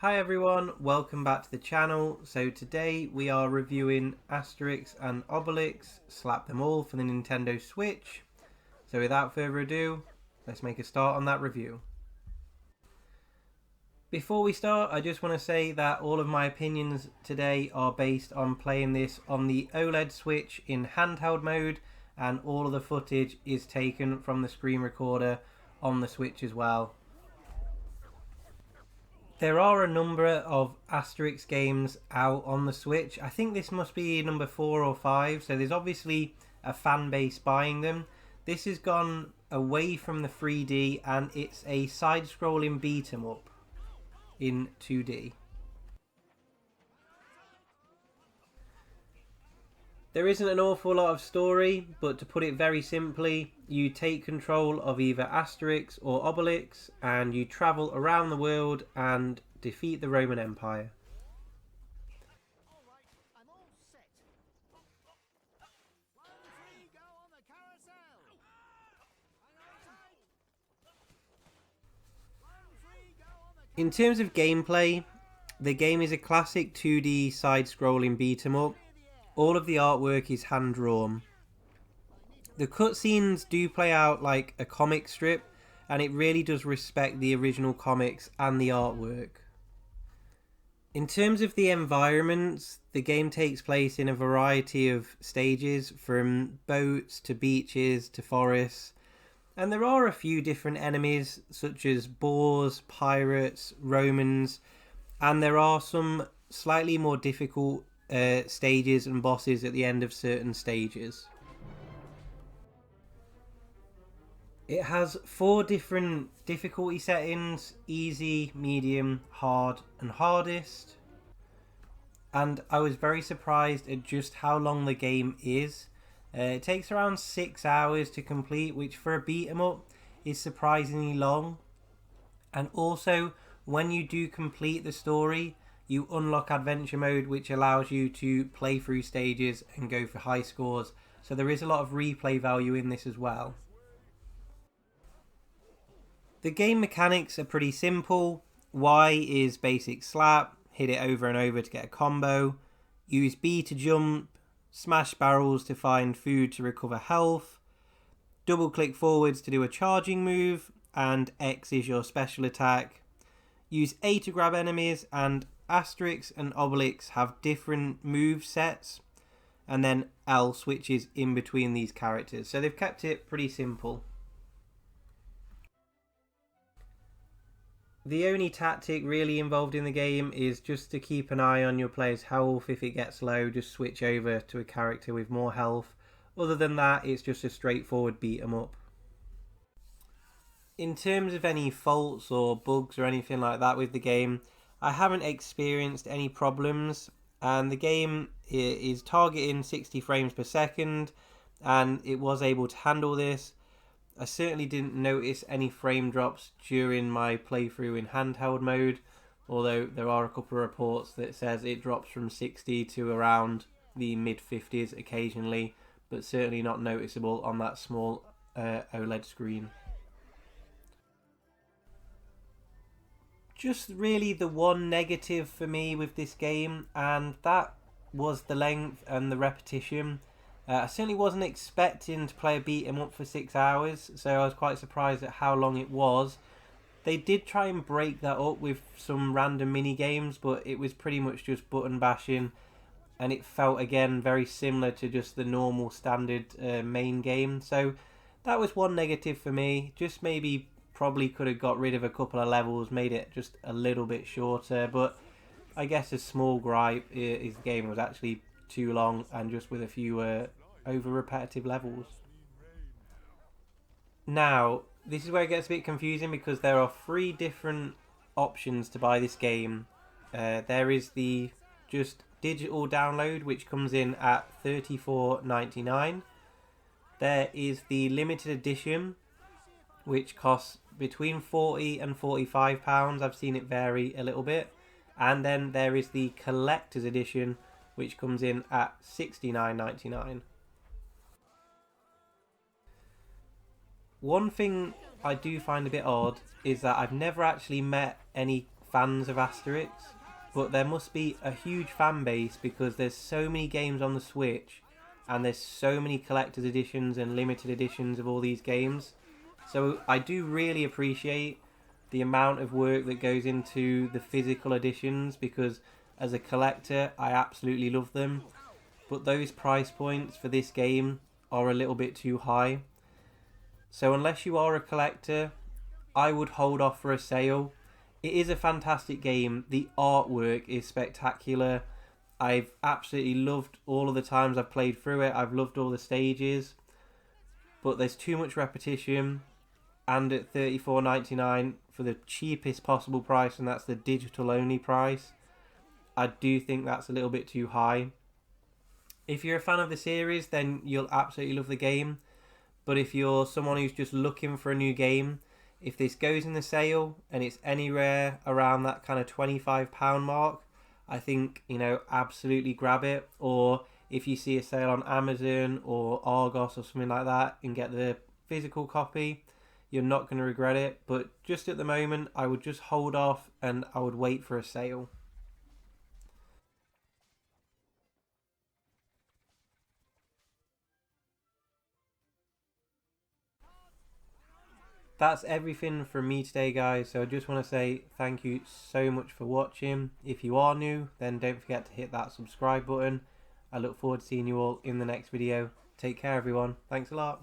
Hi everyone, welcome back to the channel. So today we are reviewing Asterix and Obelix, Slap Them All for the Nintendo Switch. So without further ado, let's make a start on that review. Before we start, I just want to say that all of my opinions today are based on playing this on the OLED Switch in handheld mode, and all of the footage is taken from the screen recorder on the Switch as well. There are a number of Asterix games out on the Switch. I think this must be number 4 or 5, so there's obviously a fan base buying them. This has gone away from the 3D and it's a side-scrolling beat-em-up in 2D. There isn't an awful lot of story, but to put it very simply, you take control of either Asterix or Obelix and you travel around the world and defeat the Roman Empire. In terms of gameplay, the game is a classic 2D side-scrolling beat-em-up. All of the artwork is hand-drawn. The cutscenes do play out like a comic strip, and it really does respect the original comics and the artwork. In terms of the environments, the game takes place in a variety of stages, from boats to beaches to forests, and there are a few different enemies such as boars, pirates, Romans, and there are some slightly more difficult stages and bosses at the end of certain stages. It has 4 different difficulty settings: easy, medium, hard and hardest. And I was very surprised at just how long the game is. It takes around 6 hours to complete, which for a beat 'em up is surprisingly long. And also, when you do complete the story, you unlock adventure mode, which allows you to play through stages and go for high scores. So there is a lot of replay value in this as well. The game mechanics are pretty simple. Y is basic slap, hit it over and over to get a combo. Use B to jump, smash barrels to find food to recover health. Double click forwards to do a charging move, and X is your special attack. Use A to grab enemies, and Asterix and Obelix have different move sets, and then L switches in between these characters. So they've kept it pretty simple. The only tactic really involved in the game is just to keep an eye on your player's health. If it gets low, just switch over to a character with more health. Other than that, it's just a straightforward beat 'em up. In terms of any faults or bugs or anything like that with the game, I haven't experienced any problems, and the game is targeting 60 frames per second, and it was able to handle this. I certainly didn't notice any frame drops during my playthrough in handheld mode, although there are a couple of reports that says it drops from 60 to around the mid-50s occasionally, but certainly not noticeable on that small OLED screen. Just really the one negative for me with this game, and that was the length and the repetition. I certainly wasn't expecting to play a beat 'em up for 6 hours, so I was quite surprised at how long it was. They did try and break that up with some random mini games, but it was pretty much just button bashing, and it felt again very similar to just the normal standard main game. So that was one negative for me. Just maybe probably could have got rid of a couple of levels, made it just a little bit shorter, but I guess a small gripe is the game was actually too long and just with a few over repetitive levels. Now, this is where it gets a bit confusing because there are 3 different options to buy this game. There is the just digital download, which comes in at $34.99. There is the limited edition, which costs between £40 and £45. I've seen it vary a little bit. And then there is the collector's edition, which comes in at $69.99. One thing I do find a bit odd is that I've never actually met any fans of Asterix, but there must be a huge fan base because there's so many games on the Switch and there's so many collector's editions and limited editions of all these games. So I do really appreciate the amount of work that goes into the physical editions because as a collector I absolutely love them. But those price points for this game are a little bit too high. So unless you are a collector, I would hold off for a sale. It is a fantastic game. The artwork is spectacular. I've absolutely loved all of the times I've played through it. I've loved all the stages. But there's too much repetition. And at $34.99 for the cheapest possible price, and that's the digital only price, I do think that's a little bit too high. If you're a fan of the series, then you'll absolutely love the game. But if you're someone who's just looking for a new game, if this goes in the sale and it's anywhere around that kind of £25 mark, I think, absolutely grab it. Or if you see a sale on Amazon or Argos or something like that and get the physical copy, you're not going to regret it. But just at the moment, I would just hold off and I would wait for a sale. That's everything from me today, guys. So I just want to say thank you so much for watching. If you are new, then don't forget to hit that subscribe button. I look forward to seeing you all in the next video. Take care, everyone. Thanks a lot.